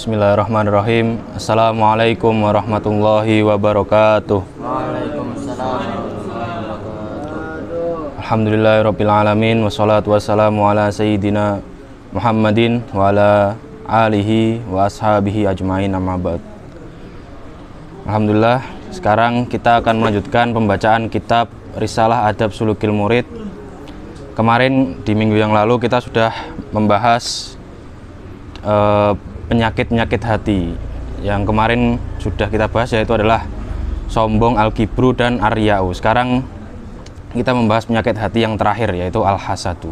Bismillahirrahmanirrahim. Assalamualaikum warahmatullahi wabarakatuh. Waalaikumsalam. Alhamdulillahirabbil alamin wassalatu wassalamu ala sayyidina Muhammadin wa ala alihi wa ashabihi ajmain, amma ba'd. Alhamdulillah, sekarang kita akan melanjutkan pembacaan kitab Risalah Adab Sulukil Murid. Kemarin di minggu yang lalu kita sudah membahas penyakit-penyakit hati. Yang kemarin sudah kita bahas, yaitu adalah sombong, al-kibru, dan ar-riya'u. Sekarang kita membahas penyakit hati yang terakhir, yaitu al-hasadu.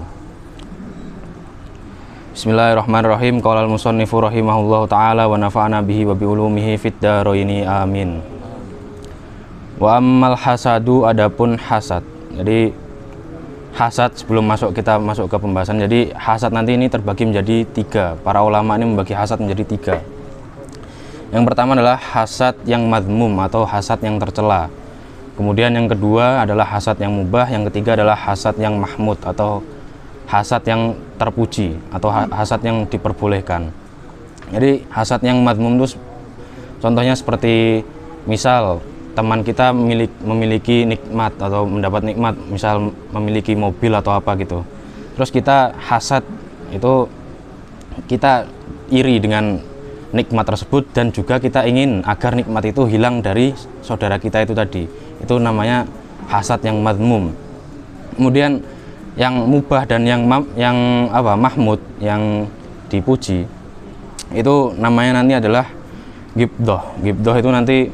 Bismillahirrahmanirrahim. Qala al-musannifu rahimahullahu ta'ala wa nafa'ana bihi wa bi'ulumihi fid dharaini, amin. Wa ammal hasadu, adapun hasad. Jadi hasad, sebelum kita masuk ke pembahasan, jadi hasad nanti ini terbagi menjadi tiga. Para ulama ini membagi hasad menjadi tiga. Yang pertama adalah hasad yang madmum atau hasad yang tercela. Kemudian yang kedua adalah hasad yang mubah. Yang ketiga adalah hasad yang mahmud atau hasad yang terpuji atau hasad yang diperbolehkan. Jadi hasad yang madmum itu contohnya seperti misal teman kita memiliki nikmat atau mendapat nikmat, misal memiliki mobil atau apa gitu. Terus kita hasad, itu kita iri dengan nikmat tersebut dan juga kita ingin agar nikmat itu hilang dari saudara kita itu tadi. Itu namanya hasad yang madmum. Kemudian yang mubah dan yang mahmud, yang dipuji, itu namanya nanti adalah ghibthah. Ghibthah itu nanti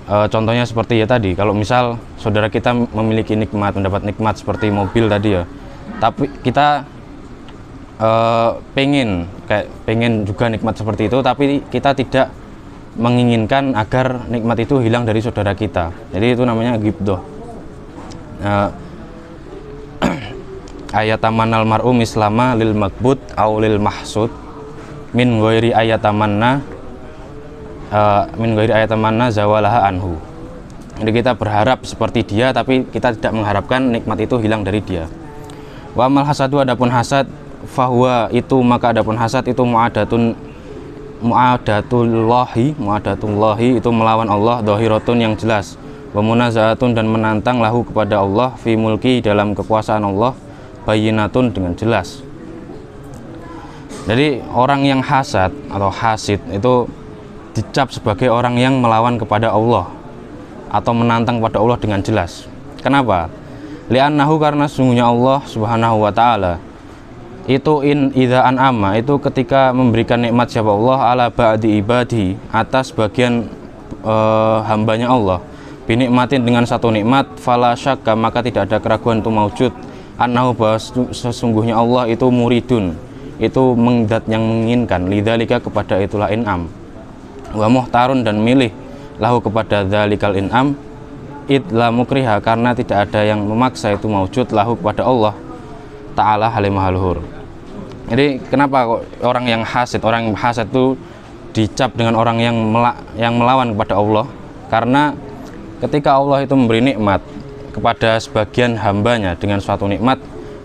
contohnya seperti ya tadi, kalau misal saudara kita memiliki nikmat, mendapat nikmat seperti mobil tadi ya, tapi kita pengen juga nikmat seperti itu, tapi kita tidak menginginkan agar nikmat itu hilang dari saudara kita. Jadi itu namanya ghibthah. Ayatamanal mar'u mislama lil makbut aw lil mahsud min ghairi ayatamanna zawalaha anhu. Jadi kita berharap seperti dia, tapi kita tidak mengharapkan nikmat itu hilang dari dia. Wa amal hasadu, adapun hasad, fahuwa itu maka adapun hasad itu muadatullahi itu melawan Allah, dhahiratun yang jelas, wa munazaatun dan menantang lahu kepada Allah, fi mulki dalam kekuasaan Allah, bayyinatun dengan jelas. Jadi orang yang hasad atau hasid itu dicap sebagai orang yang melawan kepada Allah atau menantang kepada Allah dengan jelas. Kenapa? Li'annahu, karena sesungguhnya Allah subhanahu wa ta'ala itu idza an'ama, itu ketika memberikan nikmat siapa Allah ala ba'di ibadi, atas bagian hambanya Allah, binikmatin dengan satu nikmat, fala syakka, maka tidak ada keraguan itu maujud, annahu, bahwa sesungguhnya Allah itu muridun, itu mengdat yang menginginkan, lidzalika kepada itulah in'am, wa muhtarun dan milih lahu kepada dzalikal in'am, idla mukriha, karena tidak ada yang memaksa itu maujud lahu kepada Allah ta'ala halimahaluhur. Jadi kenapa kok orang yang hasad itu dicap dengan orang yang melawan kepada Allah? Karena ketika Allah itu memberi nikmat kepada sebagian hambanya dengan suatu nikmat,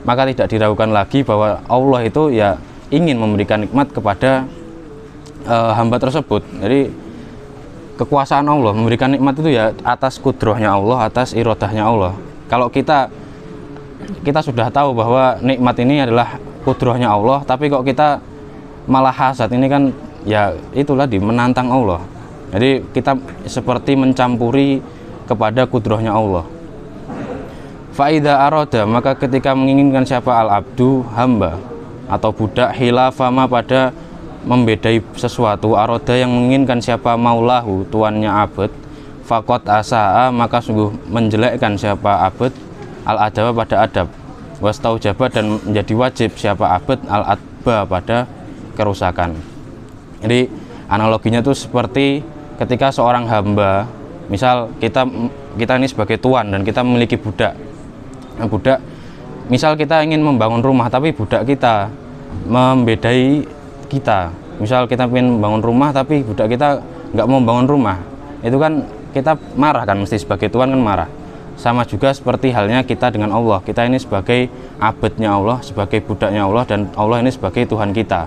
maka tidak diragukan lagi bahwa Allah itu ya ingin memberikan nikmat kepada hamba tersebut. Jadi kekuasaan Allah memberikan nikmat itu ya atas kudrohnya Allah, atas irodahnya Allah. Kalau kita sudah tahu bahwa nikmat ini adalah kudrohnya Allah, tapi kok kita malah hasad, ini kan ya itulah menantang Allah. Jadi kita seperti mencampuri kepada kudrohnya Allah. Faida aroda, maka ketika menginginkan siapa al-abdu, hamba atau budak, hilafama, pada membedai sesuatu, aroda yang menginginkan siapa maulahu, tuannya abad, fakot asa'a, maka sungguh menjelekkan siapa abad, al-adaba pada adab, wastaujaba, dan menjadi wajib siapa abad, al-adba pada kerusakan. Jadi analoginya itu seperti ketika seorang hamba, misal kita ini sebagai tuan dan kita memiliki budak. Budak, misal kita ingin membangun rumah, tapi budak kita membedai kita. Misal kita ingin membangun rumah, tapi budak kita nggak mau membangun rumah, itu kan kita marah kan, mesti sebagai tuan kan marah. Sama juga seperti halnya kita dengan Allah. Kita ini sebagai abadnya Allah, sebagai budaknya Allah, dan Allah ini sebagai Tuhan kita.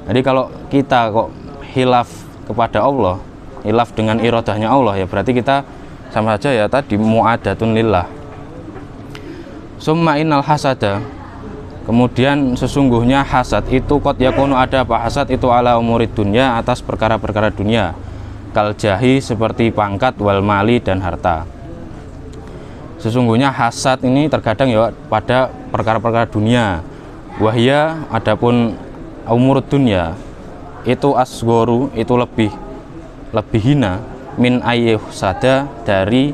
Jadi kalau kita kok hilaf kepada Allah, hilaf dengan iradahnya Allah, ya berarti kita sama saja ya tadi mu'adatun lillah. Summa innal hasada, kemudian sesungguhnya hasad itu qad yakunu, ada apa hasad itu ala umurid dunya, atas perkara-perkara dunia, kal jahi seperti pangkat, wal mali dan harta. Sesungguhnya hasad ini terkadang ya pada perkara-perkara dunia. Wahya, adapun umurud dunya itu asgoru, itu lebih hina min ayyuhsada, dari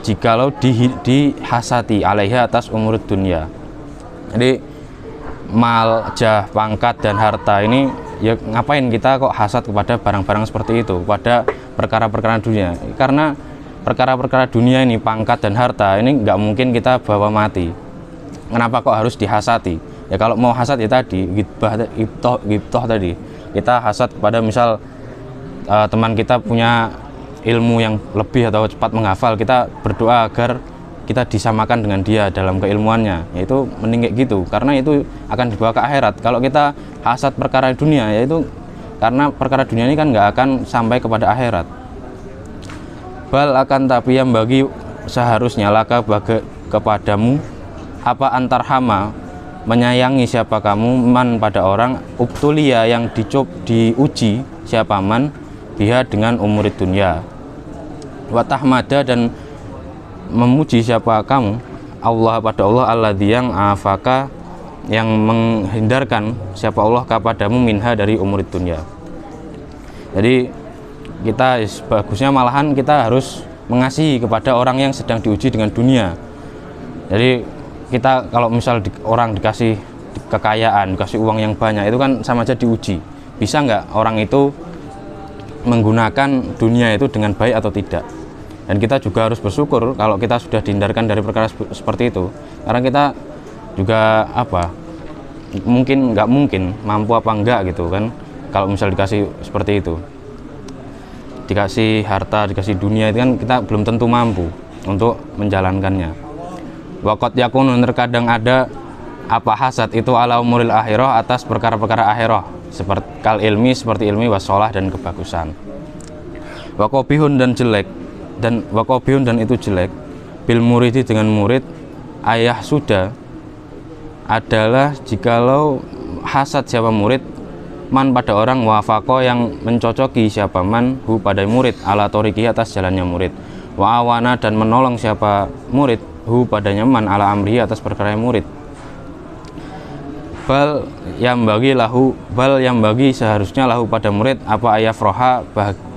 jikalau dihasati alaiha, atas umurud dunya. Jadi mal, jah, pangkat dan harta ini ya ngapain kita kok hasad kepada barang-barang seperti itu, pada perkara-perkara dunia? Karena perkara-perkara dunia ini, pangkat dan harta ini nggak mungkin kita bawa mati. Kenapa kok harus dihasati? Ya kalau mau hasad ya tadi ghibthah tadi, kita hasad kepada misal teman kita punya ilmu yang lebih atau cepat menghafal, kita berdoa agar kita disamakan dengan dia dalam keilmuannya, yaitu mending kayak gitu, karena itu akan dibawa ke akhirat. Kalau kita hasad perkara dunia, yaitu karena perkara dunia ini kan nggak akan sampai kepada akhirat. Bal, akan tapi yang bagi seharusnya laka kepadamu apa antarhama, menyayangi siapa kamu, man pada orang, ubtulia yang diuji siapa man, biha dengan umurid dunia, watahmada dan memuji siapa kamu, Allah pada Allah, alladzi yang afaka, yang menghindarkan siapa Allah kepadamu, minha dari umurid dunia. Jadi kita bagusnya malahan kita harus mengasihi kepada orang yang sedang diuji dengan dunia. Jadi kita kalau misal orang dikasih kekayaan, dikasih uang yang banyak, itu kan sama aja diuji. Bisa nggak orang itu menggunakan dunia itu dengan baik atau tidak? Dan kita juga harus bersyukur kalau kita sudah dihindarkan dari perkara seperti itu, karena kita juga nggak mungkin mampu apa enggak gitu kan, kalau misal dikasih seperti itu, dikasih harta, dikasih dunia, itu kan kita belum tentu mampu untuk menjalankannya. Waqat yakun, terkadang ada apa hasad itu ala umuril akhirah, atas perkara-perkara akhirah, seperti kal ilmi, seperti ilmi, wasolah dan kebagusan. Waqobihun dan jelek, dan waqobihun dan itu jelek, bil muridi dengan murid, ayah sudah adalah jikalau hasad siapa murid, man pada orang, wafako yang mencocoki siapa man, hu pada murid, ala toriki atas jalannya murid, wa awana dan menolong siapa murid, hu padanya man, ala amri atas perkara murid. Bal yang bagi seharusnya lahu pada murid, apa ayafroha,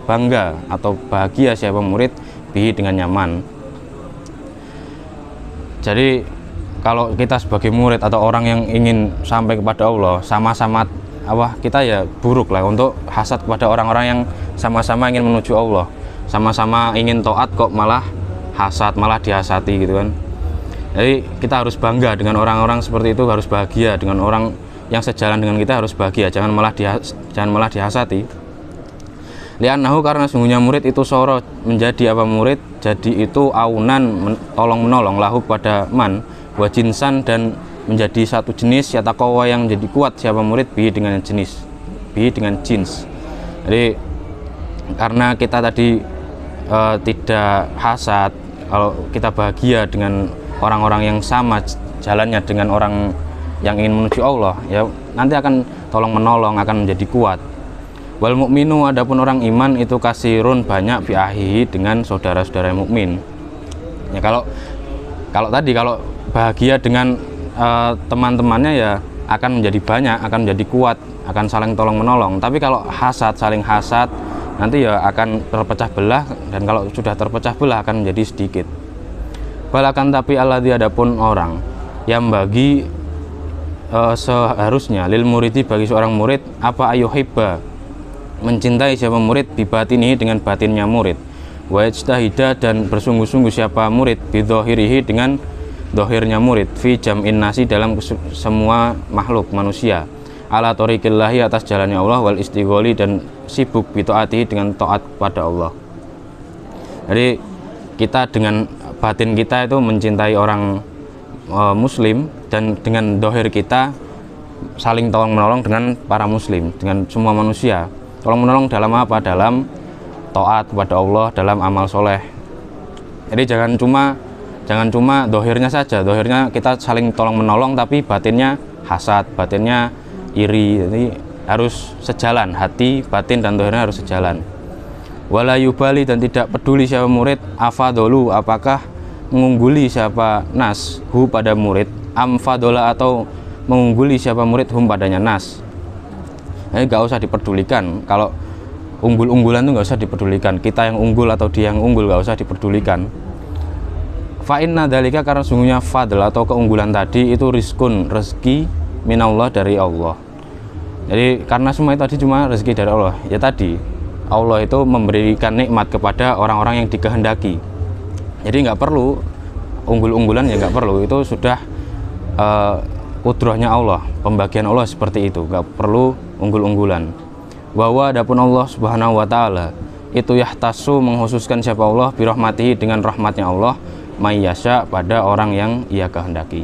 bangga atau bahagia siapa murid, bihi dengan nyaman. Jadi kalau kita sebagai murid atau orang yang ingin sampai kepada Allah, sama-sama kita ya buruk lah untuk hasad kepada orang-orang yang sama-sama ingin menuju Allah, sama-sama ingin taat kok malah hasad, malah dihasati gitu kan. Jadi kita harus bangga dengan orang-orang seperti itu, harus bahagia dengan orang yang sejalan dengan kita, harus bahagia, jangan malah dihasati. Li'annahu, karena sungguhnya murid itu soro menjadi apa murid, jadi itu aunan, tolong menolong, lahu pada man, wa jinsan dan menjadi satu jenis, yataqawa yang jadi kuat siapa murid, bihi dengan jins. Jadi karena kita tadi tidak hasad, kalau kita bahagia dengan orang-orang yang sama jalannya dengan orang yang ingin menuju Allah, ya nanti akan tolong menolong, akan menjadi kuat. Wal mukminu, adapun orang iman itu kasirun banyak, bi ahihi dengan saudara-saudara mukmin. Ya kalau tadi kalau bahagia dengan teman-temannya ya akan menjadi banyak, akan menjadi kuat, akan saling tolong menolong. Tapi kalau saling hasad, nanti ya akan terpecah belah, dan kalau sudah terpecah belah akan menjadi sedikit. Balakan tapi alladzi, adapun orang yang bagi seharusnya lil muridi, bagi seorang murid, apa ayuhibba, mencintai siapa murid, bibatinihi dengan batinnya murid, wa ijtahida dan bersungguh-sungguh siapa murid, bidzohirihi dengan dohirnya murid, fi jam'in nasi dalam semua makhluk manusia, ala toriqillahi atas jalannya Allah, wal istigholi dan sibuk bitaatihi dengan taat pada Allah. Jadi kita dengan batin kita itu mencintai orang muslim, dan dengan dohir kita saling tolong menolong dengan para muslim, dengan semua manusia. Tolong menolong dalam apa? Dalam taat kepada Allah, dalam amal soleh. Jadi jangan cuma dohirnya saja, dohirnya kita saling tolong menolong, tapi batinnya hasad, batinnya iri. Jadi harus sejalan, hati, batin dan dohirnya harus sejalan. Wala yubali, dan tidak peduli siapa murid, afadolu, apakah mengungguli siapa nas hu pada murid, amfadola, atau mengungguli siapa murid hum padanya nas. Jadi nggak usah diperdulikan. Kalau unggul-unggulan itu nggak usah diperdulikan. Kita yang unggul atau dia yang unggul nggak usah diperdulikan. Fa inna dzalika, karena sungguhnya fadl atau keunggulan tadi itu rizkun, rezeki minallah, dari Allah. Jadi karena semua itu tadi cuma rezeki dari Allah. Ya tadi Allah itu memberikan nikmat kepada orang-orang yang dikehendaki. Jadi nggak perlu unggul-unggulan, ya nggak perlu. Itu sudah kudrahnya Allah, pembagian Allah seperti itu, nggak perlu unggul-unggulan. Bahwa adapun Allah Subhanahu wa taala itu yahtasu, mengkhususkan siapa Allah, birahmatihi, dengan rahmatnya Allah, mayyasya, pada orang yang ia kehendaki.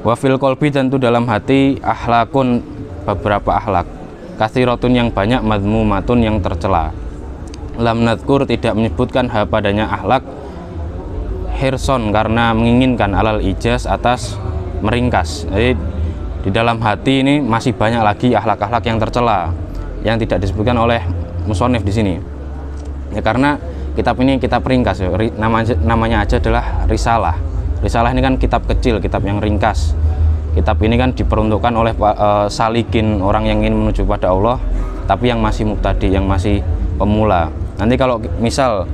Wa fil qalbi, dan itu dalam hati, akhlakun, beberapa akhlak, katsiratun, yang banyak, madmumatun, yang tercela. Lam nadkur, tidak menyebutkan padanya akhlak, hirson, karena menginginkan, alal ijaz, atas meringkas. Jadi di dalam hati ini masih banyak lagi akhlak-akhlak yang tercela yang tidak disebutkan oleh musonif di sini. Ya karena kitab ini kitab ringkas, ya. Namanya aja adalah risalah. Risalah ini kan kitab kecil, kitab yang ringkas. Kitab ini kan diperuntukkan oleh salikin, orang yang ingin menuju pada Allah, tapi yang masih mubtadi, yang masih pemula. Nanti kalau misal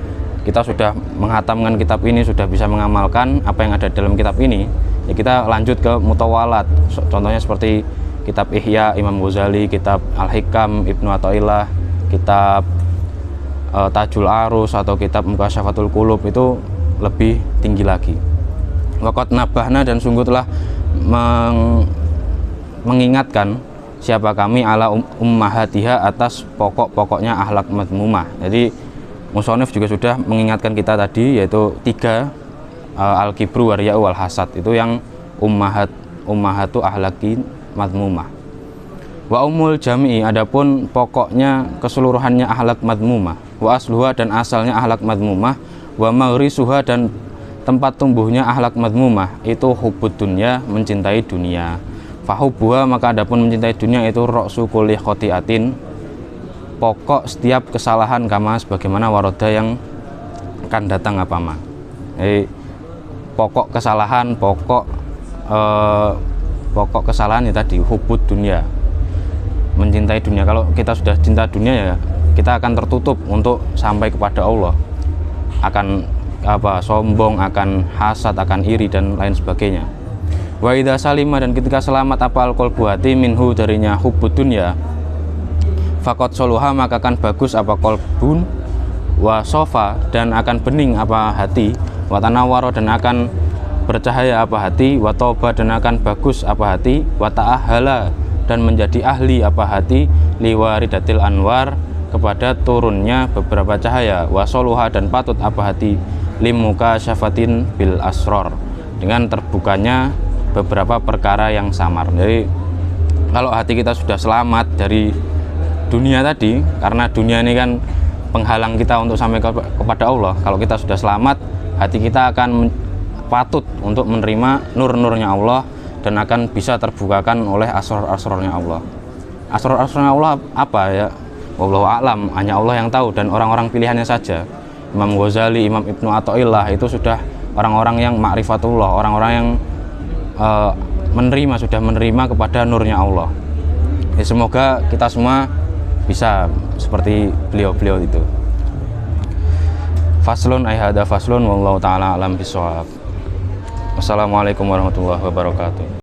kita sudah menghatamkan kitab ini, sudah bisa mengamalkan apa yang ada dalam kitab ini, ya kita lanjut ke mutawalat. Contohnya seperti kitab Ihya Imam Ghazali, kitab Al-Hikam Ibnu Athaillah, kitab Tajul Arus, atau kitab Mukasyafatul Qulub, itu lebih tinggi lagi. Waqat nabahna, dan sungguh telah mengingatkan siapa kami ala ummahatiha, atas pokok-pokoknya akhlak madmumah. Jadi musonif juga sudah mengingatkan kita tadi, yaitu 3, al-kibru wariya'u wal hasad, itu yang ummahatu ahlaki madmumah. Wa umul jami'i, adapun pokoknya keseluruhannya akhlak madmumah, wa asluha, dan asalnya akhlak madmumah, wa maghrisuha, dan tempat tumbuhnya akhlak madmumah itu hubbud dunya, mencintai dunia. Fahubbuha, maka adapun mencintai dunia itu ra'su kulli khotiatin, pokok setiap kesalahan, kama, sebagaimana waroda yang akan datang apa ma. Jadi pokok kesalahan, pokok kesalahan ya tadi hubbud dunia, mencintai dunia. Kalau kita sudah cinta dunia, ya kita akan tertutup untuk sampai kepada Allah, akan sombong, akan hasad, akan iri, dan lain sebagainya. Wa idza salima, dan ketika selamat apa al-qalbu, hati, minhu, darinya hubbud dunya, faqad soluha, maka akan bagus apa qalbun, wa sofa, dan akan bening apa hati, wa tanawwara, dan akan bercahaya apa hati, wa toba, dan akan bagus apa hati, wa ta'ahala, dan menjadi ahli apa hati, liwaridatil anwar, kepada turunnya beberapa cahaya, wa soluha, dan patut apa hati, limuka syafatin bil asror, dengan terbukanya beberapa perkara yang samar. Jadi kalau hati kita sudah selamat dari dunia tadi, karena dunia ini kan penghalang kita untuk sampai kepada Allah, kalau kita sudah selamat, hati kita akan patut untuk menerima nur-nurnya Allah, dan akan bisa terbukakan oleh asror-asrornya Allah. Asror-asrornya Allah apa ya? Wallahu a'lam, hanya Allah yang tahu, dan orang-orang pilihannya saja. Imam Ghazali, Imam Ibnu Athaillah, itu sudah orang-orang yang ma'rifatullah, orang-orang yang sudah menerima kepada nurnya Allah. Ya, semoga kita semua bisa seperti beliau-beliau itu. Faslun ay hada faslun, wallahu ta'ala alam bisawab. Wassalamualaikum warahmatullahi wabarakatuh.